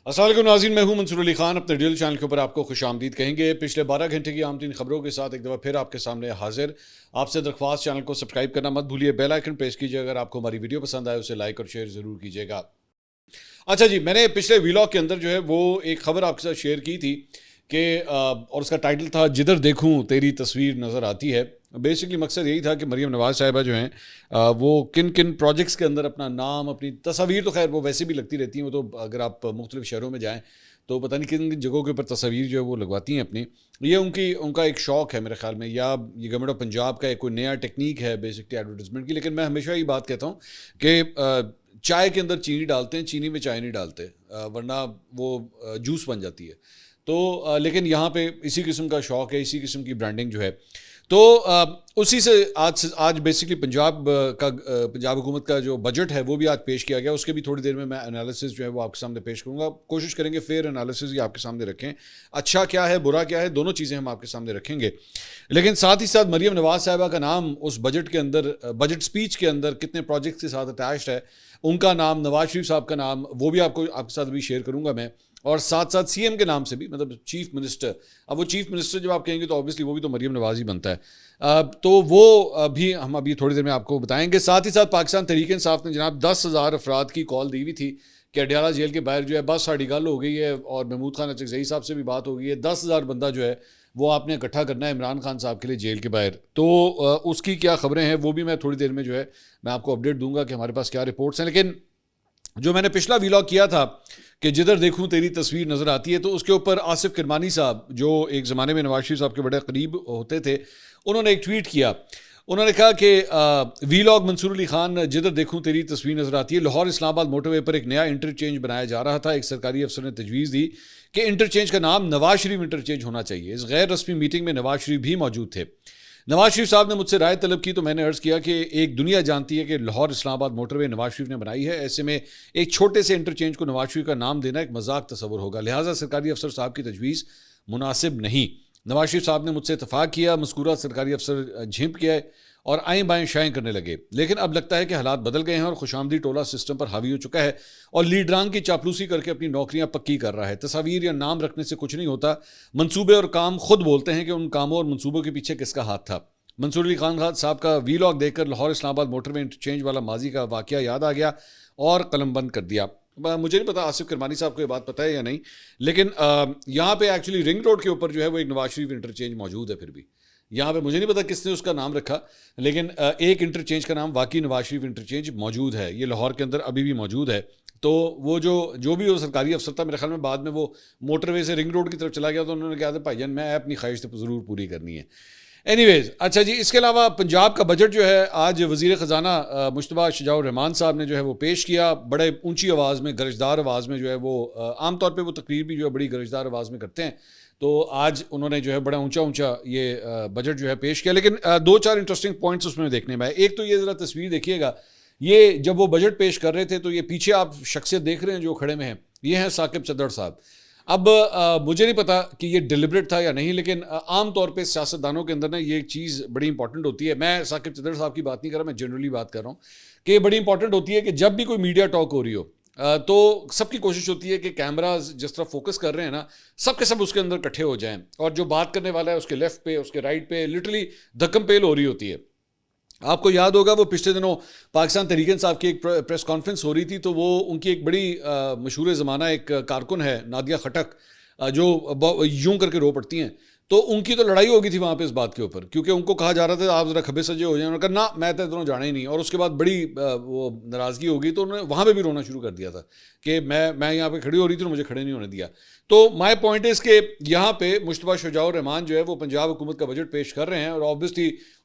अस्सलाम वालेकुम नाज़रीन, मैं हूं मंसूर अली खान। अपने डेली चैनल के ऊपर आपको खुशामदीद कहेंगे। पिछले 12 घंटे की आम तीन खबरों के साथ एक दफ़ा फिर आपके सामने हाजिर। आपसे दरख्वास्त, चैनल को सब्सक्राइब करना मत भूलिए, बेल आइकन प्रेस कीजिए। अगर आपको हमारी वीडियो पसंद आए उसे लाइक और शेयर ज़रूर कीजिएगा। अच्छा जी, मैंने पिछले व्लॉग के अंदर जो है वो एक खबर आपके साथ शेयर की थी कि और उसका टाइटल था जिधर देखूं तेरी तस्वीर नज़र आती है। बेसिकली मकसद यही था कि मरीम नवाज़ साहिबा जो हैं वो किन किन प्रोजेक्ट्स के अंदर अपना नाम, अपनी तस्वीर, तो खैर वो वैसे भी लगती रहती हैं। वो तो अगर आप मुख्तलिफ शहरों में जाएँ तो पता नहीं किन किन जगहों के ऊपर तस्वीर जो है वो लगवाती हैं अपनी। ये उनका एक शौक़ है मेरे ख्याल में, या ये गवर्नमेंट ऑफ पंजाब का एक कोई नया टेक्निक है बेसिकली एडवर्टाइजमेंट की। लेकिन मैं हमेशा ये बात कहता हूँ कि चाय के अंदर चीनी डालते हैं, चीनी में चाय नहीं डालते, वरना वो जूस बन जाती है। तो लेकिन यहाँ पे इसी किस्म का शौक़ है, इसी किस्म की ब्रांडिंग जो है। तो उसी से आज बेसिकली पंजाब हुकूमत का जो बजट है वो भी आज पेश किया गया। उसके भी थोड़ी देर में मैं एनालिसिस जो है वो आपके सामने पेश करूँगा। कोशिश करेंगे फेयर एनालिसिस ही आपके सामने रखें। अच्छा क्या है, बुरा क्या है, दोनों चीज़ें हम आपके सामने रखेंगे। लेकिन साथ ही साथ मरीम नवाज़ साहिबा का नाम उस बजट के अंदर, बजट स्पीच के अंदर कितने प्रोजेक्ट्स के साथ अटैच्ड है, उनका नाम, नवाज शरीफ साहब का नाम, वो भी आपके साथ भी शेयर करूँगा मैं। और साथ साथ सीएम के नाम से भी, मतलब चीफ मिनिस्टर। अब वो चीफ मिनिस्टर जब आप कहेंगे तो ऑब्वियसली वो भी तो मरीम नवाज ही बनता है। तो वो भी हम अभी थोड़ी देर में आपको बताएंगे। साथ ही साथ पाकिस्तान तहरीक इंसाफ ने जनाब 10,000 अफराद की कॉल दी हुई थी कि अडयाला जेल के बाहर जो है बस साड़ी गल हो गई है, और महमूद खान अचकज़ई साहब से भी बात हो गई है। 10,000 बंदा जो है वो आपने इकट्ठा करना है इमरान खान साहब के लिए जेल के बाहर। तो उसकी क्या खबरें हैं वो भी मैं थोड़ी देर में जो है मैं आपको अपडेट दूंगा कि हमारे पास क्या रिपोर्ट्स हैं। लेकिन जो मैंने पिछला व्लॉग किया था कि जिधर देखूं तेरी तस्वीर नज़र आती है, तो उसके ऊपर आसिफ किरमानी साहब, जो एक ज़माने में नवाज शरीफ साहब के बड़े करीब होते थे, उन्होंने एक ट्वीट किया। उन्होंने कहा कि व्लॉग मंसूर अली खान, जिधर देखूं तेरी तस्वीर नज़र आती है। लाहौर इस्लामाबाद मोटरवे पर एक नया इंटरचेंज बनाया जा रहा था। एक सरकारी अफसर ने तजवीज़ दी कि इंटरचेंज का नाम नवाज शरीफ इंटरचेंज होना चाहिए। इस गैर रस्मी मीटिंग में नवाज शरीफ भी मौजूद थे। नवाज शरीफ साहब ने मुझसे राय तलब की तो मैंने अर्ज़ किया कि एक दुनिया जानती है कि लाहौर इस्लामाबाद मोटरवे नवाज शरीफ ने बनाई है। ऐसे में एक छोटे से इंटरचेंज को नवाज शरीफ का नाम देना एक मजाक तस्वर होगा, लिहाजा सरकारी अफसर साहब की तजवीज़ मुनासिब नहीं। नवाज शरीफ साहब ने मुझसे इतफाक़ किया, मज़कूरा सरकारी अफसर झिंप गए और आएँ बाएँ शाएँ करने लगे। लेकिन अब लगता है कि हालात बदल गए हैं और खुशामदी टोला सिस्टम पर हावी हो चुका है और लीडरान की चापलूसी करके अपनी नौकरियां पक्की कर रहा है। तस्वीर या नाम रखने से कुछ नहीं होता, मंसूबे और काम खुद बोलते हैं कि उन कामों और मंसूबों के पीछे किसका हाथ था। मंसूर अली खान साहब का व्लॉग देखकर लाहौर इस्लामाबाद मोटरवे इंटरचेंज वाला माजी का वाकया याद आ गया और कलम बंद कर दिया। मुझे नहीं पता आसिफ किरमानी साहब को ये बात पता है या नहीं, लेकिन यहाँ पे एक्चुअली रिंग रोड के ऊपर जो है वो एक नवाज शरीफ इंटरचेंज मौजूद है। फिर भी यहाँ पे मुझे नहीं पता किसने उसका नाम रखा, लेकिन एक इंटरचेंज का नाम वाकई नवाज शरीफ इंटरचेंज मौजूद है। ये लाहौर के अंदर अभी भी मौजूद है। तो वो जो भी वो सरकारी अफसर था, मेरे ख्याल में बाद में वो मोटरवे से रिंग रोड की तरफ चला गया, तो उन्होंने कहा था भाईजान मैं अपनी ख्वाहिश तो ज़रूर पूरी करनी है। एनीवेज, अच्छा जी, इसके अलावा पंजाब का बजट जो है आज वज़ीर ख़जाना मुश्तबा शुजाउर रहमान साहब ने जो है वो पेश किया। बड़े ऊंची आवाज़ में, गरजदार आवाज़ में जो है वो, आमतौर पे वो तकरीर भी जो है बड़ी गरजदार आवाज़ में करते हैं। तो आज उन्होंने जो है बड़ा ऊंचा ये बजट जो है पेश किया। लेकिन दो चार इंटरेस्टिंग पॉइंट्स उसमें देखने में आए। एक तो ये ज़रा तस्वीर देखिएगा, ये जब वो बजट पेश कर रहे थे तो ये पीछे आप शख्सियत देख रहे हैं जो खड़े में हैं, ये हैं साकिब चद्दड़ साहब। अब मुझे नहीं पता कि ये डिलिबरेट था या नहीं, लेकिन आम तौर पे सियासतदानों के अंदर ना ये चीज़ बड़ी इंपॉर्टेंट होती है। मैं साकिब चद्दड़ साहब की बात नहीं कर रहा, मैं जनरली बात कर रहा हूँ कि ये बड़ी इंपॉर्टेंट होती है कि जब भी कोई मीडिया टॉक हो रही हो तो सबकी कोशिश होती है कि कैमराज जिस तरह फोकस कर रहे हैं ना, सब के सब उसके अंदर इकट्ठे हो जाएं, और जो बात करने वाला है उसके लेफ्ट पे, उसके राइट पे लिटरली धक्कम पेल हो रही होती है। आपको याद होगा वो पिछले दिनों पाकिस्तान तहरीक इंसाफ की एक प्रेस कॉन्फ्रेंस हो रही थी, तो वो उनकी एक बड़ी मशहूर ज़माना एक कारकुन है नादिया खटक, जो यूं करके रो पड़ती हैं। तो उनकी तो लड़ाई हो गई थी वहाँ पे इस बात के ऊपर, क्योंकि उनको कहा जा रहा था आप ज़रा खब्बे सजे हो जाए। उन्होंने कहा ना, मैं तो इधरों जाना ही नहीं। और उसके बाद बड़ी वो नाराज़गी हो गई, तो उन्होंने वहाँ पे भी रोना शुरू कर दिया था कि मैं यहाँ पे खड़ी हो रही थी और मुझे खड़े नहीं होने दिया। तो माय पॉइंट इज़ के यहाँ पे मुश्तबा शुजाउर रहमान जो है वो पंजाब हुकूमत का बजट पेश कर रहे हैं, और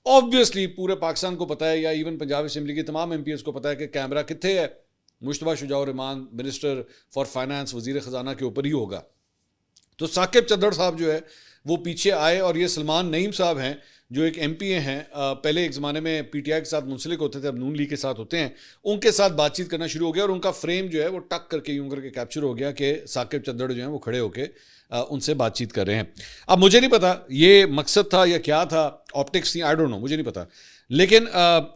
ऑब्वियसली पूरे पाकिस्तान को पता है, या इवन पंजाब असम्बली के तमाम MPs को पता है कि कैमरा कितने है Mushtaba Shujaur Rahman minister for finance, वज़ीर ख़जाना के ऊपर ही होगा। तो साकिब चद्दड़ साहब जो है वो पीछे आए, और ये सलमान नईम साहब हैं जो एक MPA हैं, पहले एक ज़माने में PTI के साथ मुंसलिक होते थे, अब नून लीग के साथ होते हैं। उनके साथ बातचीत करना शुरू हो गया, और उनका फ्रेम जो है वो टक करके यूं करके कैप्चर हो गया कि साकिब चद्दड़ जो हैं वो खड़े होके उनसे बातचीत कर रहे हैं। अब मुझे नहीं पता ये मकसद था या क्या था, ऑप्टिक्स थी, आई डोंट नो, मुझे नहीं पता। लेकिन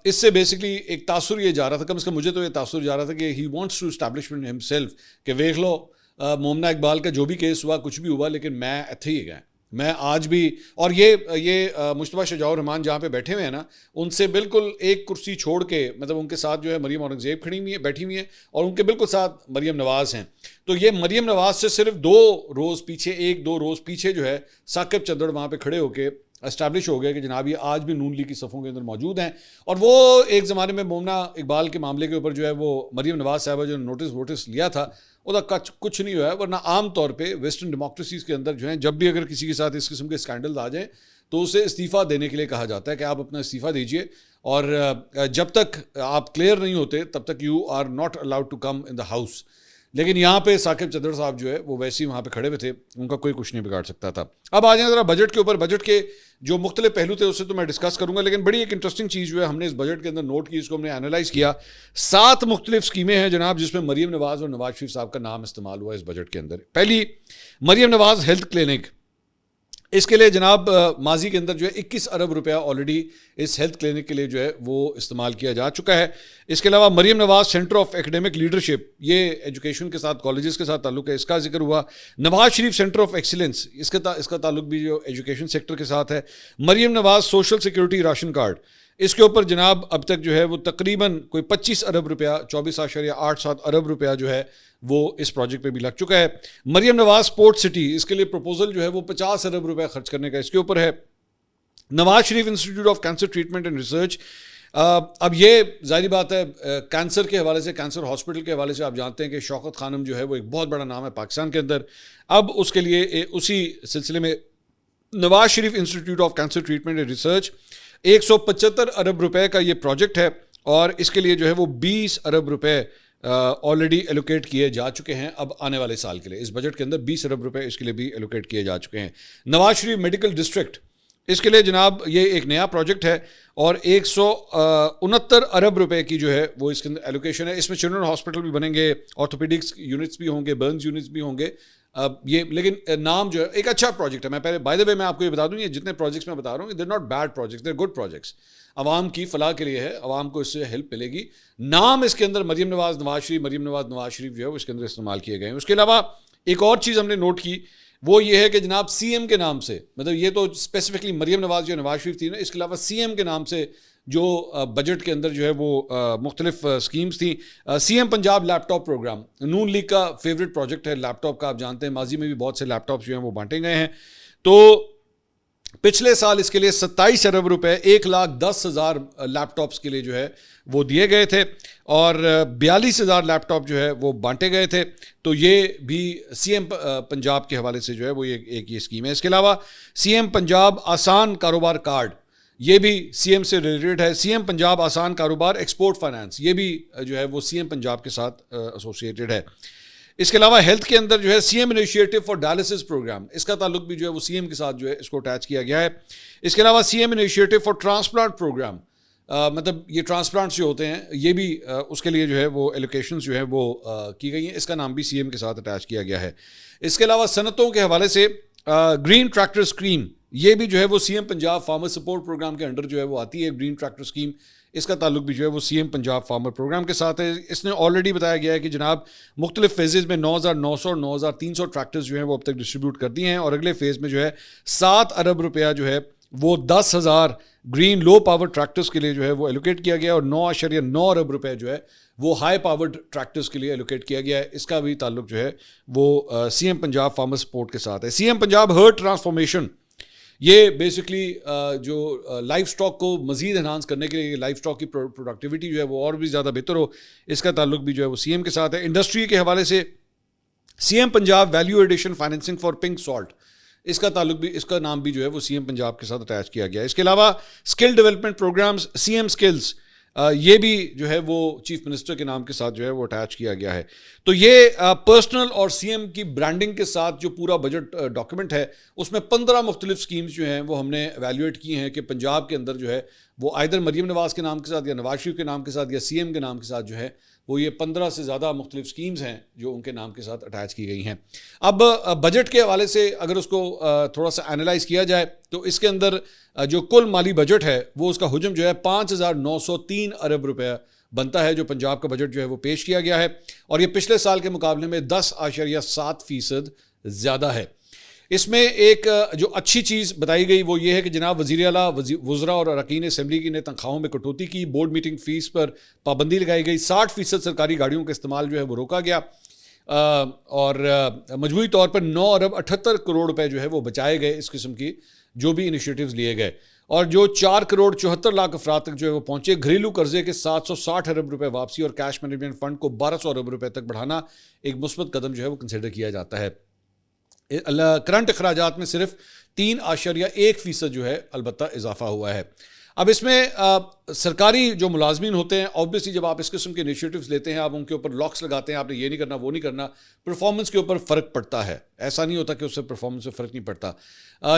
इससे बेसिकली एक तासुर ये जा रहा था, कम से कम मुझे तो ये तासुर जा रहा था कि he wants to establishment himself कि देख लो मोमना इकबाल का जो भी केस हुआ, कुछ भी हुआ, लेकिन मैं इत्थे ही गया, मैं आज भी। और ये मुश्तबा शजाउर रहमान जहाँ पे बैठे हुए हैं ना, उनसे बिल्कुल एक कुर्सी छोड़ के, मतलब उनके साथ जो है मरीम औरंगज़ेब खड़ी हुई है, बैठी हुई है, और उनके बिल्कुल साथ मरीम नवाज़ हैं। तो ये मरीम नवाज़ से सिर्फ 2 रोज़ पीछे, 1-2 रोज़ पीछे जो है साकिब चंदड़ वहाँ पे खड़े होके एस्टैब्लिश हो गया कि जनाब ये आज भी नून लीग की सफ़ों के अंदर मौजूद हैं। और वो एक ज़माने में मोमना इकबाल के मामले के ऊपर जो है वो मरीम नवाज़ साहबा जो नोटिस वोटिस लिया था, उसका कुछ नहीं हुआ है। वरना आम तौर पे वेस्टर्न डेमोक्रेसीज़ के अंदर जो है, जब भी अगर किसी के साथ इस किस्म के स्कैंडल आ जाएँ तो उसे इस्तीफ़ा देने के लिए कहा जाता है कि आप अपना इस्तीफ़ा दीजिए, और जब तक आप क्लियर नहीं होते तब तक you are not allowed to come in the house. लेकिन यहाँ पे साकिब चंदड़ साहब जो है वो वैसे ही वहाँ पे खड़े हुए थे, उनका कोई कुछ नहीं बिगाड़ सकता था। अब आ जाए ज़रा बजट के ऊपर। बजट के जो मुख्तलिफ पहलू थे उससे तो मैं डिस्कस करूँगा, लेकिन बड़ी एक इंटरेस्टिंग चीज़ जो है हमने इस बजट के अंदर नोट की, इसको हमने एनालाइज किया। 7 मुख्तलिफ स्कीमें हैं जनाब जिसमें मरीम नवाज़ और नवाज शरीफ साहब का नाम इस्तेमाल हुआ इस बजट के अंदर। पहली, मरीम नवाज़ हेल्थ क्लिनिक। इसके लिए जनाब माजी के अंदर जो है 21 अरब रुपया ऑलरेडी इस हेल्थ क्लिनिक के लिए जो है वो इस्तेमाल किया जा चुका है। इसके अलावा मरीम नवाज़ सेंटर ऑफ एकेडमिक लीडरशिप, ये एजुकेशन के साथ, कॉलेजेस के साथ ताल्लुक है, इसका जिक्र हुआ। Nawaz Sharif centre of excellence, इसका ताल्लुक भी जो एजुकेशन सेक्टर के साथ है। मरीम नवाज़ सोशल सिक्योरिटी राशन कार्ड, इसके ऊपर जनाब अब तक जो है वो तकरीबन कोई 25 अरब रुपया, 24.87 अरब रुपया जो है वो इस प्रोजेक्ट पे भी लग चुका है। मरीम नवाज स्पोर्ट्स सिटी, इसके लिए प्रपोजल जो है वो 50 अरब रुपया खर्च करने का इसके ऊपर है। Nawaz Sharif institute of cancer treatment and research, अब ये जाहिर बात है कैंसर के हवाले से, कैंसर हॉस्पिटल के हवाले से आप जानते हैं कि शौकत खानम जो है वो एक बहुत बड़ा नाम है पाकिस्तान के अंदर। अब उसके लिए उसी सिलसिले में Nawaz Sharif institute of cancer treatment and research 175 अरब रुपए का ये प्रोजेक्ट है, और इसके लिए जो है वो 20 अरब रुपए ऑलरेडी एलोकेट किए जा चुके हैं। अब आने वाले साल के लिए इस बजट के अंदर 20 अरब रुपए इसके लिए भी एलोकेट किए जा चुके हैं। नवाज शरीफ मेडिकल डिस्ट्रिक्ट, इसके लिए जनाब ये एक नया प्रोजेक्ट है, और 169 अरब रुपए की जो है वो इसके अंदर एलोकेशन है। इसमें चिल्ड्रन हॉस्पिटल भी बनेंगे, ऑर्थोपेडिक्स यूनिट्स भी होंगे, बर्न्स यूनिट्स भी होंगे। ये लेकिन नाम जो है एक अच्छा प्रोजेक्ट है। मैं पहले बाय द वे मैं आपको ये बता दूं, ये जितने प्रोजेक्ट्स मैं बता रहा हूँ, they not bad projects, they good projects. आवाम की फलाह के लिए है, आवाम को इससे हेल्प मिलेगी। नाम इसके अंदर मरीम नवाज नवाज शरीफ, मरीम नवाज नवाज शरीफ जो है वो इसके अंदर इस्तेमाल किए गए हैं। उसके अलावा एक और चीज़ हमने नोट की, वो ये है कि जनाब सीएम के नाम से, मतलब ये तो स्पेसिफिकली मरीम नवाज जो नवाज शरीफ थी ना, इसके अलावा सीएम के नाम से जो बजट के अंदर जो है वो मुख्तलिफ स्कीम्स थी। सीएम पंजाब लैपटॉप प्रोग्राम, नून लीग का फेवरेट प्रोजेक्ट है लैपटॉप का, आप जानते हैं माजी में भी बहुत से लैपटॉप जो हैं वो बांटे गए हैं। तो पिछले साल इसके लिए 27 अरब रुपए 1,10,000 लैपटॉप्स के लिए जो है वो दिए गए थे, और 42,000 लैपटॉप जो है वो बांटे गए थे। तो ये भी सीएम पंजाब के हवाले से जो है वो एक ये स्कीम है। इसके अलावा सीएम पंजाब आसान कारोबार कार्ड, ये भी सीएम से रिलेटेड है। सीएम पंजाब आसान कारोबार एक्सपोर्ट फाइनेंस, ये भी जो है वो सीएम पंजाब के साथ एसोसिएटेड है। इसके अलावा हेल्थ के अंदर जो है CM initiative for dialysis program, इसका ताल्लुक भी जो है वो सीएम के साथ जो है इसको अटैच किया गया है। इसके अलावा CM initiative for transplant program, मतलब ये ट्रांसप्लांट्स जो होते हैं ये भी उसके लिए जो है वो एलोकेशंस जो है वो की गई हैं, इसका नाम भी सीएम के साथ अटैच किया गया है। इसके अलावा सनतों के हवाले से ग्रीन ट्रैक्टर स्कीम, ये भी जो है वो CM Punjab farmer support program के अंडर जो है वो आती है। ग्रीन ट्रैक्टर स्कीम, इसका ताल्लुक भी जो है वो सीएम पंजाब फार्मर प्रोग्राम के साथ है। इसने ऑलरेडी बताया गया है कि जनाब मुख्तलिफ फेजेज़ में 9,900 और 9,300 ट्रैक्टर्स जो हैं वो अब तक डिस्ट्रीब्यूट कर दिए हैं, और अगले फेज़ में जो है 7 अरब रुपया जो है वो 10,000 ग्रीन लो पावर ट्रैक्टर्स के लिए जो है वो एलोकेट किया गया है, और 9.9 अरब रुपये जो है वो हाई पावर्ड ट्रैक्टर्स के लिए एलोकेट किया गया है। इसका भी ताल्लुक जो है वो सीएम पंजाब फार्मर सपोर्ट के साथ है। सीएम पंजाब हर्ट ट्रांसफॉर्मेशन, ये बेसिकली जो लाइफ स्टॉक को मज़ीद एनहांस करने के लिए, लाइफ स्टॉक की प्रोडक्टिविटी जो है वो और भी ज़्यादा बेहतर हो, इसका ताल्लुक भी जो है वो सीएम के साथ है। इंडस्ट्री के हवाले से CM Punjab value addition financing for pink salt, इसका ताल्लुक भी, इसका नाम भी जो है वो सीएम पंजाब के साथ अटैच किया गया है। इसके अलावा skill development programs CM skills, ये भी जो है वो चीफ मिनिस्टर के नाम के साथ जो है वो अटैच किया गया है। तो ये पर्सनल और सीएम की ब्रांडिंग के साथ जो पूरा बजट डॉक्यूमेंट है उसमें 15 मुख्तलिफ स्कीम्स जो हैं वो हमने एवेल्यूएट की हैं कि पंजाब के अंदर जो है वो आइदर मरीम नवाज़ के नाम के साथ या नवाज शरीफ के नाम के साथ या सीएम के नाम के साथ जो है वो ये 15 से ज़्यादा मुख्तलिफ स्कीम्स हैं जो उनके नाम के साथ अटैच की गई हैं। अब बजट के हवाले से अगर उसको थोड़ा सा एनालाइज किया जाए तो इसके अंदर जो कुल माली बजट है वो उसका हुजम जो है 5,903 अरब रुपया बनता है जो पंजाब का बजट जो है वो पेश किया गया है, और ये पिछले साल के मुकाबले में 10.7% ज़्यादा है। इसमें एक जो अच्छी चीज़ बताई गई वो ये है कि जनाब वज़ीर आला, वज़रा और अरकान असेंबली की ने तनख्वाहों में कटौती की, बोर्ड मीटिंग फ़ीस पर पाबंदी लगाई गई, 60% सरकारी गाड़ियों का इस्तेमाल जो है वो रोका गया, और मजमूई तौर पर 9 अरब 78 करोड़ रुपए जो है वो बचाए गए इस किस्म की जो भी इनिशिएटिव्स लिए गए, और जो 4 करोड़ 74 लाख अफराद तक जो है वो पहुंचे। घरेलू कर्जे के 760 अरब रुपए वापसी और कैश मैनेजमेंट फंड को 1200 अरब रुपए तक बढ़ाना एक मुस्बत कदम जो है वो कंसिडर किया जाता है। करंट अखराजात में सिर्फ 3.1% जो है अलबत्ता इजाफा हुआ है। अब इसमें सरकारी जो मुलाजमीन होते हैं, ऑब्वियसली जब आप इस किस्म के इनिशिएटिव्स लेते हैं, आप उनके ऊपर लॉक्स लगाते हैं, आपने ये नहीं करना वो नहीं करना, परफॉर्मेंस के ऊपर फ़र्क पड़ता है। ऐसा नहीं होता कि उससे परफॉर्मेंस में फ़र्क नहीं पड़ता,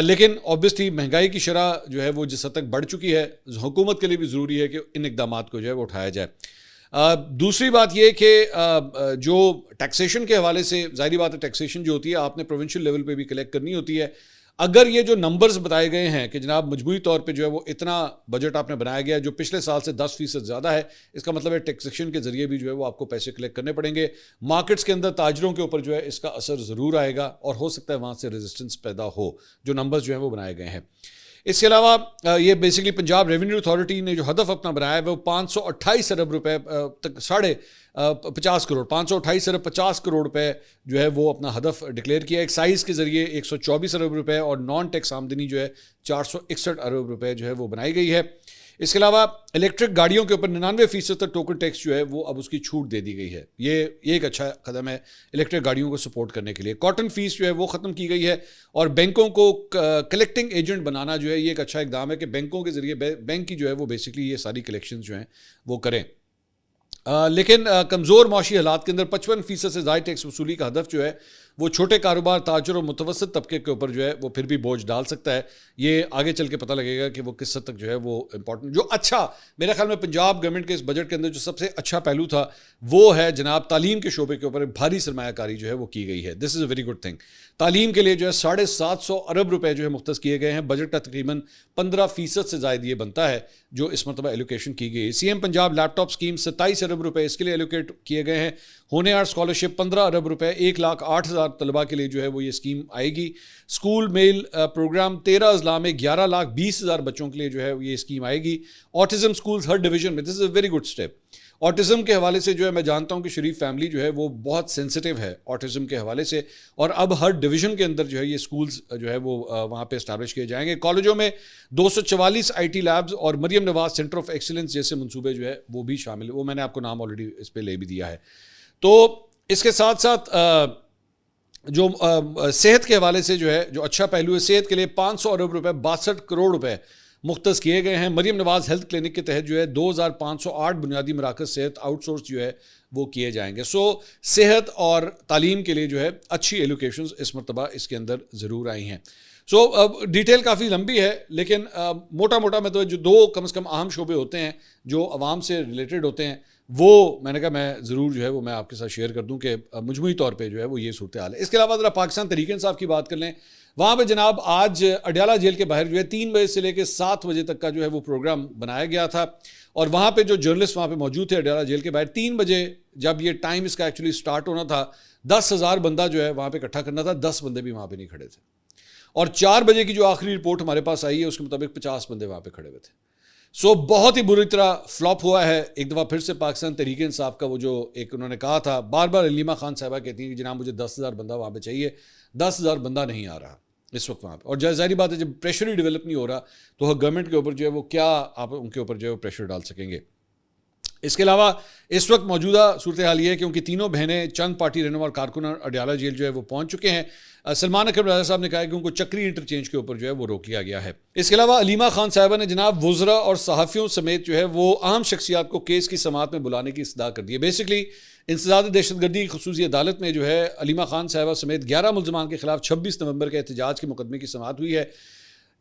लेकिन ऑब्वियसली महंगाई की शरह जो है वो जिस हद तक बढ़ चुकी है, हुकूमत के लिए भी ज़रूरी है कि इन इक़दाम को जो है वो उठाया जाए। दूसरी बात यह कि जो टैक्सेशन के हवाले से, ज़ाहिरी बात है टैक्सेशन जो होती है आपने प्रोविंशियल लेवल पे भी कलेक्ट करनी होती है। अगर ये जो नंबर्स बताए गए हैं कि जनाब मजबूरी तौर पे जो है वो इतना बजट आपने बनाया गया जो पिछले साल से 10% ज़्यादा है, इसका मतलब है टैक्सेशन के ज़रिए भी जो है वो आपको पैसे कलेक्ट करने पड़ेंगे। मार्केट्स के अंदर ताजरों के ऊपर जो है इसका असर ज़रूर आएगा, और हो सकता है वहाँ से रेजिस्टेंस पैदा हो, जो नंबर्स जो हैं वो बनाए गए हैं। इसके अलावा ये बेसिकली पंजाब रेवेन्यू अथॉरिटी ने जो हदफ अपना बनाया है वो 528 अरब रुपए तक, 50 करोड़ 528 अरब 50 करोड़ रुपए जो है वो अपना हदफ डिक्लेयर किया। एक्साइज के जरिए 124 अरब रुपए और नॉन टैक्स आमदनी जो है 461 अरब रुपए जो है वो बनाई गई है। इसके अलावा इलेक्ट्रिक गाड़ियों के ऊपर 99% तक टोकन टैक्स जो है वो अब उसकी छूट दे दी गई है। ये एक अच्छा कदम है इलेक्ट्रिक गाड़ियों को सपोर्ट करने के लिए। कॉटन फीस जो है वो ख़त्म की गई है, और बैंकों को कलेक्टिंग एजेंट बनाना जो है ये एक अच्छा इकदाम है कि बैंकों के ज़रिए बैंक की जो है वो बेसिकली ये सारी कलेक्शन जो हैं वो करें। लेकिन कमज़ोर माशी हालात के अंदर 55% से ज़ायद टैक्स वसूली का हदफ जो है वो छोटे कारोबार, ताजर और मुतवसत तबके के ऊपर जो है वो फिर भी बोझ डाल सकता है। ये आगे चल के पता लगेगा कि वो किस हद तक जो है वो इंपॉर्टेंट, जो अच्छा मेरे ख्याल में पंजाब गवर्नमेंट के इस बजट के अंदर जो सबसे अच्छा पहलू था वो है जनाब तालीम के शोबे के ऊपर भारी सरमायाकारी जो है वो की गई है। This is a very good thing. तालीम के लिए जो है 750 अरब रुपए जो है मुख्तस किए गए हैं। बजट का तकरीबन 15% से ज़ायद ये बनता है जो इस मरतबा एलोकेशन की गई है। CM पंजाब लैपटॉप स्कीम 27 अरब रुपए इसके लिए एलोकेट किए गए हैं। होनहार स्कॉलरशिप 15 अरब रुपए, 1,08,000 तलबा के लिए जो है वो ये स्कीम आएगी। स्कूल मेल प्रोग्राम 13 अजला में 11,20,000 बच्चों के लिए जो है ये स्कीम आएगी। ऑटिज़म स्कूल्स हर डिवीजन में, this is a very good step. Autism के हवाले से जो है मैं जानता हूँ कि शरीफ फैमिली जो है वो बहुत सेंसिटिव है ऑटिज़म के हवाले से, और अब हर डिवीज़न के अंदर जो है ये स्कूल्स जो है वो वहाँ पे इस्टेब्लिश किए जाएंगे। कॉलेजों में 244 IT लैब्स और Maryam Nawaz centre of excellence जैसे मंसूबे जो है वो भी शामिल, वो मैंने आपको नाम ऑलरेडी इस पर ले भी दिया है। तो इसके साथ साथ जो सेहत के हवाले से जो है जो अच्छा पहलू है, सेहत के लिए 500 अरब रुपए 62 करोड़ रुपए मुख्तस किए गए हैं। मरियम नवाज हेल्थ क्लिनिक के तहत जो है 2508 बुनियादी मराकज़ सेहत आउटसोर्स जो है वो किए जाएंगे। सो सेहत और तालीम के लिए जो है अच्छी एलोकेशंस इस मरतबा इसके अंदर ज़रूर आई हैं। सो डिटेल काफ़ी लंबी है, लेकिन मोटा मोटा में तो जो दो कम से कम अहम शोबे होते हैं जो आवाम से रिलेटेड होते हैं वो मैंने कहा मैं ज़रूर जो है वो मैं आपके साथ शेयर कर दूं कि मजमूई तौर पे जो है वो ये सूरत हाल है। इसके अलावा ज़रा पाकिस्तान तहरीक इंसाफ की बात कर लें। वहाँ पे जनाब आज अडयाला जेल के बाहर जो है 3 बजे से लेकर 7 बजे तक का जो है वो प्रोग्राम बनाया गया था, और वहाँ पे जो जर्नलिस्ट वहाँ पे मौजूद थे अडयाला जेल के बाहर 3 बजे जब ये टाइम इसका एक्चुअली स्टार्ट होना था, 10,000 बंदा जो है वहाँ पे इकट्ठा करना था, 10 बंदे भी वहाँ पे नहीं खड़े थे, और 4 बजे की जो आखिरी रिपोर्ट हमारे पास आई है उसके मुताबिक 50 बंदे वहाँ पे खड़े हुए थे। सो बहुत ही बुरी तरह फ्लॉप हुआ है। एक दफ़ा फिर से पाकिस्तान तहरीक इंसाफ का वो जो एक उन्होंने कहा था, बार बार अलीमा खान साहबा कहती हैं कि जनाब मुझे 10,000 बंदा वहाँ पे चाहिए, 10,000 बंदा नहीं आ रहा इस वक्त वहाँ पे, और जाहिर बात है जब प्रेशर ही डेवलप नहीं हो रहा तो गवर्नमेंट के ऊपर जो है वो क्या आप उनके ऊपर जो है वो प्रेशर डाल सकेंगे। इसके अलावा इस वक्त मौजूदा सूरत हाल ये है कि उनकी तीनों बहनें चंद पार्टी रहनुमा कारकुन अडयाला जेल जो है वो पहुंच चुके हैं। सलमान अकरम राजा साहब ने कहा है कि उनको चक्री इंटरचेंज के ऊपर जो है वो रोक लिया गया है। इसके अलावा अलीमा खान साहिबा ने जनाब वुज़रा और सहाफ़ियों समेत जो है वो अहम शख्सियात को केस की समाअत में बुलाने की इस्तदा कर दी है। बेसिकली इंसदाद दहशतगर्दी की ख़ुसूसी अदालत में जो है अलीमा खान साहिबा समेत 11 मुल्ज़मान के खिलाफ 26 नवंबर के एहतजाज के मुकदमे की समाअत हुई है।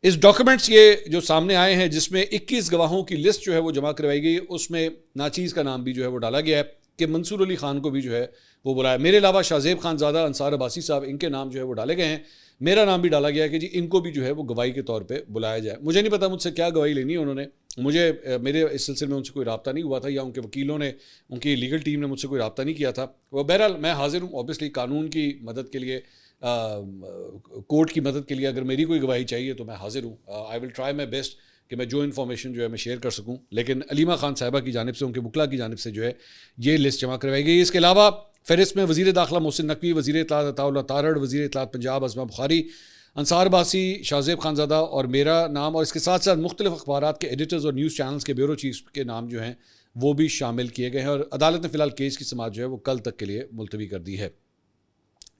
इस डॉक्यूमेंट्स ये जो सामने आए हैं जिसमें 21 गवाहों की लिस्ट जो है वो जमा करवाई गई, उसमें नाचीज़ का नाम भी जो है वो डाला गया है कि मंसूर अली खान को भी जो है वो बुलाया। मेरे अलावा शाहजेब खानज़ादा, अंसार अब्बासी साहब, इनके नाम जो है वो डाले गए हैं। मेरा नाम भी डाला गया है कि जी इनको भी जो है वो गवाही के तौर पे बुलाया जाए। मुझे नहीं पता मुझसे क्या गवाही लेनी है उन्होंने, मुझे मेरे इस सिलसिले में उनसे कोई रब्ता नहीं हुआ था, या उनके वकीलों ने, उनकी लीगल टीम ने मुझसे कोई रब्ता नहीं किया था। वो बहरहाल मैं हाजिर हूँ ऑब्वियसली कानून की मदद के लिए, कोर्ट की मदद के लिए। अगर मेरी कोई गवाही चाहिए तो मैं हाजिर हूँ। I will try my best कि मैं जो इन्फॉर्मेशन जो है मैं शेयर कर सकूँ। लेकिन अलीमा खान साहिबा की जानिब से, उनके वकला की जानिब से जो है ये लिस्ट जमा करवाई गई। इसके अलावा फहरिस्त में वज़ीर दाखिला मोहसिन नकवी, वज़ीर इत्तलात अताउल्लाह तारड़, वज़ीर इत्तलात पंजाब अज़मा बुखारी, अंसार बासी, शाहजेब खानज़ादा और मेरा नाम, और इसके साथ साथ मुख्तलिफ अखबारात के एडिटर्स और न्यूज़ चैनल्स के ब्यूरो चीफ के नाम जो हैं वो भी शामिल किए गए हैं। और अदालत ने फ़िलहाल केस की समाअत जो है वो कल तक के लिए मुलतवी कर दी है।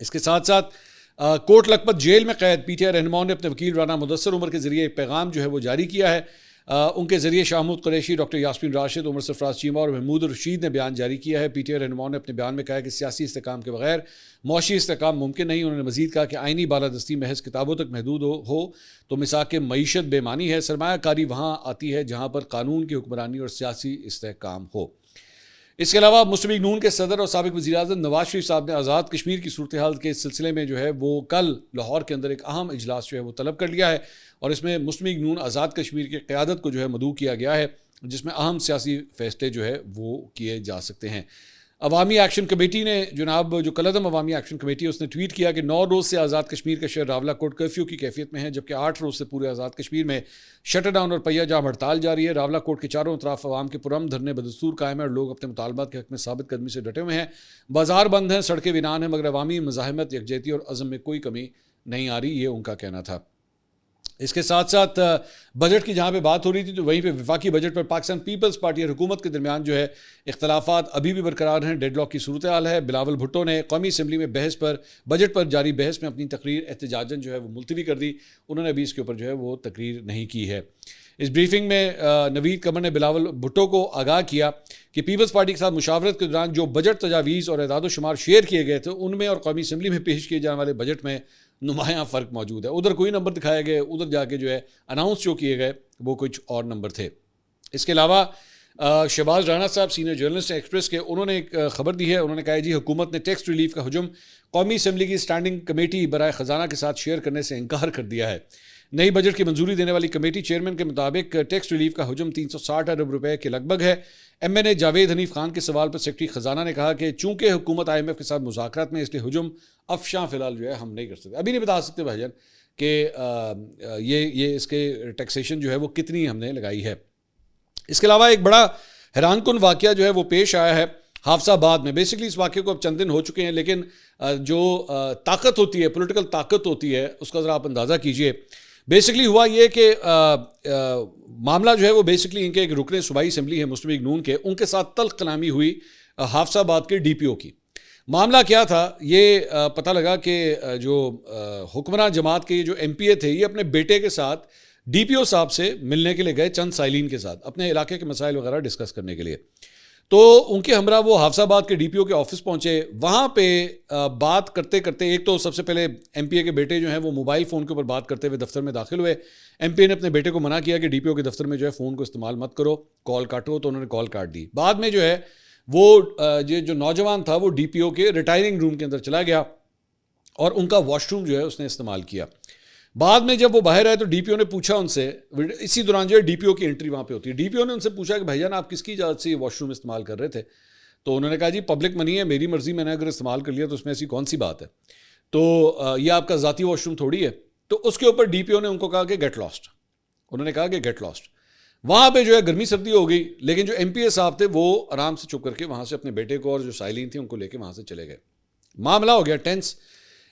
इसके साथ साथ कोट लखपत जेल में कैद PTI रहनुमाओं ने अपने वकील राना मुदस्सर उमर के ज़रिए एक पैगाम जो है वो जारी किया है। उनके ज़रिए शाह महमूद कुरैशी, डॉक्टर यास्मीन राशिद, उमर सरफराज चीमा और महमूद रशीद ने बयान जारी किया है। PTI रहनुमाओं ने अपने बयान में कहा है कि सियासी इस्तेकाम के बगैर मुआशी इस्तेकाम मुमकिन नहीं। उन्होंने मज़ीद कहा कि आइनी बालादस्ती महज किताबों तक महदूद हो तो मिसाक मईशत बेमानी है। सरमायाकारी वहाँ आती है जहाँ पर कानून की हुक्मरानी और सियासी इस्तेकाम हो। इसके अलावा मुस्लिम लीग नून के सदर और साबिक वज़ीर-ए-आज़म नवाज शरीफ साहब ने आज़ाद कश्मीर की सूरत हाल के सिलसिले में जो है वो कल लाहौर के अंदर एक अहम इजलास जो है वो तलब कर लिया है। और इसमें मुस्लिम लीग नून आज़ाद कश्मीर की क़यादत को जो है मदऊ किया गया है, जिसमें अहम सियासी फ़ैसले जो है वो किए जा सकते हैं। अवामी एक्शन कमेटी ने जनाब, जो कलअदम अवामी एक्शन कमेटी है, उसने ट्वीट किया कि 9 रोज़ से आज़ाद कश्मीर का शहर रावलाकोट कर्फ्यू की कैफियत में है, जबकि 8 रोज़ से पूरे आज़ाद कश्मीर में शटर डाउन और पहिया जाम हड़ताल जारी है। रावलाकोट के चारों तरफ अवाम के पुरअमन धरने बदस्तूर कायम है और लोग अपने मुतालबात के हक़ में साबित कदमी से डटे हुए हैं। बाजार बंद हैं, सड़कें वीरान हैं, मगर अवामी मज़ाहमत, यकजहती और अज़म में कोई कमी नहीं आ रही, ये उनका कहना था। इसके साथ साथ बजट की जहाँ पे बात हो रही थी तो वहीं पे वफाकी बजट पर पाकिस्तान पीपल्स पार्टी और हुकूमत के दरमियान जो है इख्तलाफात अभी भी बरकरार हैं। डेडलॉक की सूरत हाल है। बिलावल भुट्टो ने कौमी असम्बली में बजट पर जारी बहस में अपनी तकरीर एहतजाजन जो है वो मुलतवी कर दी। उन्होंने अभी इसके ऊपर जो है वो तकरीर नहीं की है। इस ब्रीफिंग में नवीद कमर ने बिलावल भुट्टो को आगाह किया कि पीपल्स पार्टी के साथ मुशावरत के दौरान जो बजट तजावीज़ और एदाद शुमार शेयर किए गए थे उनमें और कौमी असम्बली में पेश किए जाने वाले बजट में नुमायाँ फ़र्क मौजूद है। उधर कोई नंबर दिखाए गए, उधर जाके जो है अनाउंस जो किए गए वो कुछ और नंबर थे। इसके अलावा शहबाज राना साहब, सीनियर जर्नलिस्ट एक्सप्रेस के, उन्होंने एक खबर दी है। उन्होंने कहा है जी हुकूमत ने टैक्स रिलीफ का हुजूम कौमी असम्बली की स्टैंडिंग कमेटी बराए ख़जाना के साथ शेयर करने से इनकार कर दिया है। नई बजट की मंजूरी देने वाली कमेटी चेयरमैन के मुताबिक टैक्स रिलीफ का हुजूम 360 अरब रुपए के लगभग है। MNA जावेद हनीफ खान के सवाल पर सेक्रेटरी ख़जाना ने कहा कि चूंकि हुकूमत IMF के साथ मुज़ाकरात में, इसलिए हुजूम अफशां फ़िलहाल जो है हम नहीं कर सकते, अभी नहीं बता सकते भाईजान कि ये इसके टैक्सेशन जो है वो कितनी हमने लगाई है। इसके अलावा एक बड़ा हैरानकुन वाक़या जो है वो पेश आया है हाफसाबाद में। बेसिकली इस वाक़े को अब चंद दिन हो चुके हैं, लेकिन जो ताकत होती है, पॉलिटिकल ताकत होती है, उसका ज़रा आप अंदाज़ा कीजिए। बेसिकली हुआ ये कि मामला जो है वो बेसिकली इनके एक रुकने सूबाई असम्बली है मुस्लिम लीग नून के, उनके साथ तल्ख कलामी हुई हाफसाबाद के DPO की। मामला क्या था, ये पता लगा कि जो हुक्मरान जमात के जो MPA थे, ये अपने बेटे के साथ DPO साहब से मिलने के लिए गए, चंद साइलिन के साथ अपने इलाके के मसाइल वगैरह डिस्कस करने के लिए। तो उनके हमरा वो हाफसाबाद के DPO के ऑफिस पहुंचे। वहाँ पे बात करते करते एक तो सबसे पहले MPA के बेटे जो हैं वो मोबाइल फ़ोन के ऊपर बात करते हुए दफ्तर में दाखिल हुए। MPA ने अपने बेटे को मना किया कि DPO के दफ्तर में जो है फ़ोन को इस्तेमाल मत करो, कॉल काटो, तो उन्होंने कॉल काट दी। बाद में जो है वो ये जो नौजवान था वो DPO के रिटायरिंग रूम के अंदर चला गया और उनका वॉशरूम जो है उसने इस्तेमाल किया। बाद में जब वो बाहर आए तो DPO ने पूछा उनसे, इसी दौरान जो है DPO की एंट्री वहाँ पे होती है, DPO ने उनसे पूछा कि भाईजान आप किसकी इजाज़त से ये वॉशरूम इस्तेमाल कर रहे थे? तो उन्होंने कहा जी पब्लिक मनी है, मेरी मर्ज़ी, मैंने अगर इस्तेमाल कर लिया तो उसमें ऐसी कौन सी बात है, तो ये आपका ज़ाती वॉशरूम थोड़ी है। तो उसके ऊपर DPO ने उनको कहा कि गेट लॉस्ट। उन्होंने कहा कि गेट लॉस्ट। वहाँ पर जो है गर्मी सर्दी हो गई, लेकिन जो MPA साहब थे वो आराम से चुप करके वहाँ से अपने बेटे को और जो साइलिन थी उनको लेके वहाँ से चले गए। मामला हो गया टेंस।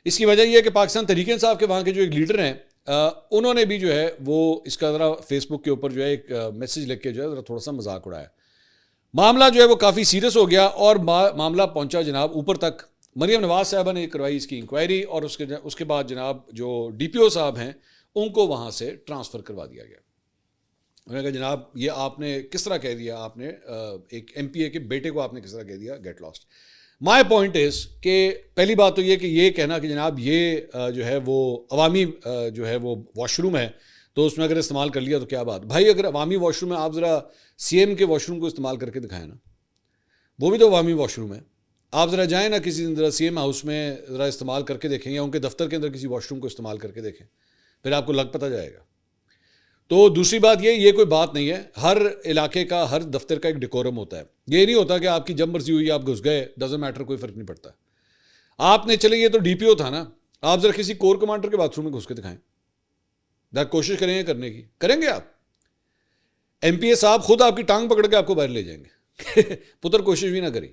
इसकी वजह यह है कि पाकिस्तान तहरीक इंसाफ के वहाँ के जो एक लीडर हैं उन्होंने भी जो है वो इसका ज़रा फेसबुक के ऊपर जो है एक मैसेज लिख के जो है ज़रा थोड़ा सा मजाक उड़ाया। मामला जो है वो काफ़ी सीरियस हो गया और मामला पहुंचा जनाब ऊपर तक। मरियम नवाज साहबा ने करवाई इसकी इंक्वायरी और उसके बाद जनाब जो DPO साहब हैं उनको वहाँ से ट्रांसफ़र करवा दिया गया। उन्होंने कहा जनाब ये आपने किस तरह कह दिया, आपने एक MPA के बेटे को आपने किस तरह कह दिया get lost. My point is कि पहली बात तो ये कि ये कहना कि जनाब ये जो है वो अवामी जो है वो वॉशरूम है तो उसमें अगर इस्तेमाल कर लिया तो क्या बात। भाई अगर अवामी वॉशरूम है, आप ज़रा CM के वॉशरूम को इस्तेमाल करके दिखाएं ना, वो भी तो अवामी वॉशरूम है। आप ज़रा जाएँ ना किसी ज़रा CM हाउस में ज़रा इस्तेमाल करके देखें या उनके दफ्तर के अंदर किसी वॉशरूम को इस्तेमाल करके देखें, फिर आपको लग पता जाएगा। तो दूसरी बात ये कोई बात नहीं है, हर इलाके का हर दफ्तर का एक डिकोरम होता है। ये नहीं होता कि आपकी जब मर्जी हुई आप घुस गए, डजंट मैटर, कोई फर्क नहीं पड़ता। आपने चले, ये तो डीपीओ था ना, आप जरा किसी कोर कमांडर के बाथरूम में घुस के दिखाएं, कोशिश करेंगे करने की, करेंगे आप? एमपीए साहब खुद आपकी टांग पकड़ के आपको बाहर ले जाएंगे पुत्र कोशिश भी ना करी।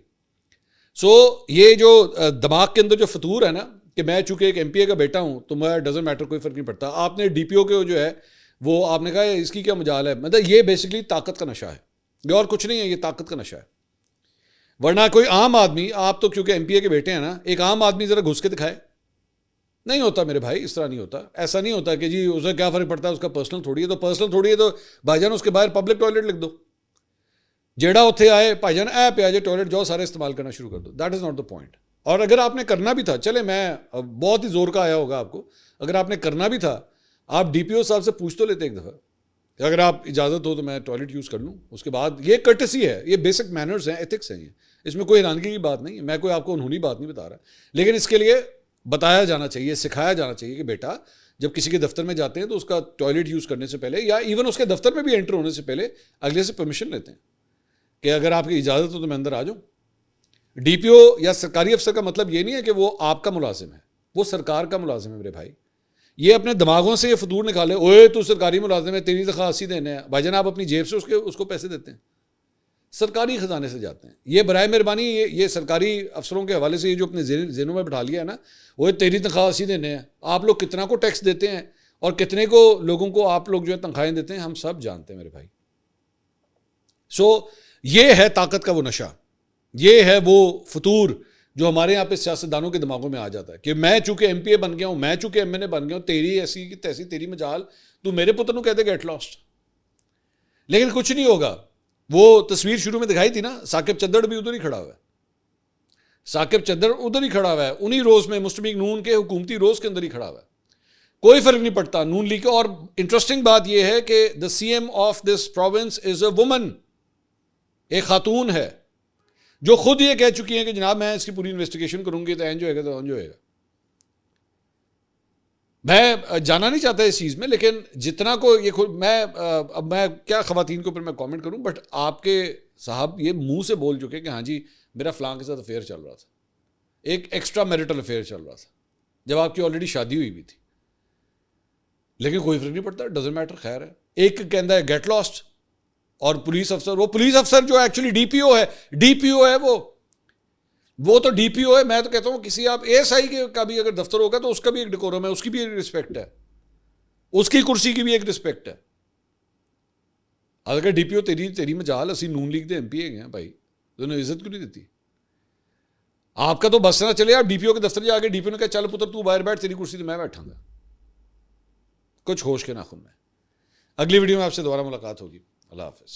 ये जो दिमाग के अंदर जो फतूर है ना कि मैं चूंकि एक एमपीए का बेटा हूं तो मैं डजंट मैटर, कोई फर्क नहीं पड़ता। आपने डीपीओ के जो है वो आपने कहा इसकी क्या मजाल है, मतलब ये बेसिकली ताकत का नशा है, ये और कुछ नहीं है, ये ताकत का नशा है। वरना कोई आम आदमी, आप तो क्योंकि एमपीए के बेटे हैं ना, एक आम आदमी जरा घुस के दिखाए, नहीं होता मेरे भाई, इस तरह नहीं होता। ऐसा नहीं होता कि जी उसे क्या फर्क पड़ता है, उसका पर्सनल थोड़ी है, तो पर्सनल थोड़ी है तो भाईजान उसके बाहर पब्लिक टॉयलेट लिख दो, जेड़ा उत्थे आए भाईजान ऐ पे आ जाए टॉयलेट जाओ, सारे इस्तेमाल करना शुरू कर दो। That is not the point. और अगर आपने करना भी था, चले मैं बहुत ही जोर का आया होगा आपको, अगर आपने करना भी था आप डीपीओ साहब से पूछ तो लेते एक दफ़ा, अगर आप इजाज़त हो तो मैं टॉयलेट यूज़ कर लूँ। उसके बाद ये कर्टसी है, ये बेसिक मैनर्स हैं, एथिक्स हैं, ये इसमें कोई हैरानगी की बात नहीं है। मैं कोई आपको उन्होंने बात नहीं बता रहा, लेकिन इसके लिए बताया जाना चाहिए, सिखाया जाना चाहिए कि बेटा जब किसी के दफ्तर में जाते हैं तो उसका टॉयलेट यूज़ करने से पहले या इवन उसके दफ्तर में भी एंटर होने से पहले अगले से परमिशन लेते हैं कि अगर आपकी इजाज़त हो तो मैं अंदर आ जाऊँ। डीपीओ या सरकारी अफसर का मतलब ये नहीं है कि वो आपका मुलाजिम है, वो सरकार का मुलाजिम है मेरे भाई। ये अपने दिमागों से ये फतूर निकाले, ओए तू सरकारी मुलाजिम है, तेरी तनख्वाह 80 देने हैं, भाईजान आप अपनी जेब से उसको पैसे देते हैं, सरकारी खजाने से जाते हैं। ये बराए मेहरबानी ये सरकारी अफसरों के हवाले से ये जो अपने जेनों में बैठा लिया है ना, वो तेरी तनख्वाह 80 देने हैं, आप लोग कितना को टैक्स देते हैं और कितने को लोगों को आप लोग जो है तनख्वाहें देते हैं, हम सब जानते हैं मेरे भाई। ये है ताकत का वो नशा, ये है वो फतूर जो हमारे यहाँ पे सियासतदानों के दिमागों में आ जाता है कि मैं चूंकि एमपीए बन गया हूँ, मैं चूंकि एमएनए बन गया हूँ, तेरी ऐसी की तैसी तेरी मजाल, तू मेरे पुत्र को कहते गेट लॉस्ट। लेकिन कुछ नहीं होगा। वो तस्वीर शुरू में दिखाई थी ना, साकिब चद्दड़ भी उधर ही खड़ा हुआ है, साकिब चद्दड़ उधर ही खड़ा हुआ है, उन्हीं रोज में मुस्लिम लीग नून के हुकूमती रोज के अंदर ही खड़ा हुआ है, कोई फर्क नहीं पड़ता नून लीग का। और इंटरेस्टिंग बात यह है कि the CM of this province is a woman, एक खातून है जो खुद ये कह चुकी है कि जनाब मैं इसकी पूरी इन्वेस्टिगेशन करूंगी, तो एंज होएगा तो एंज होएगा। मैं जाना नहीं चाहता इस चीज़ में, लेकिन जितना को ये अब मैं क्या ख़वातीन के ऊपर मैं कमेंट करूं, बट आपके साहब ये मुंह से बोल चुके कि हाँ जी मेरा फ़लाँ के साथ अफेयर चल रहा था, एक एक्स्ट्रा मैरिटल अफेयर चल रहा था, जब आपकी ऑलरेडी शादी हुई भी थी। लेकिन कोई फर्क नहीं पड़ता, डजंट मैटर। खैर है, एक कहता है गेट लॉस्ट, और पुलिस अफसर, वो पुलिस अफसर जो एक्चुअली डीपीओ है, वो तो डीपीओ है। मैं तो कहता हूं किसी आप एएसआई का भी अगर दफ्तर होगा तो उसका भी एक डिकोरम है, उसकी भी एक रिस्पेक्ट है, उसकी कुर्सी की भी एक रिस्पेक्ट है। अगर डीपीओ तेरी मजाल, असी नून लीग के एमपी है भाई, तो इज्जत क्यों नहीं देती? आपका तो बस ना चले, आप डीपीओ के दफ्तर जाके डीपीओ ने कहा चल पुत्र तू बाहर बैठ, तेरी कुर्सी तो मैं बैठांगा, कुछ होश के नाखुन में। अगली वीडियो में आपसे दोबारा मुलाकात होगी। अल्लाह हाफिज।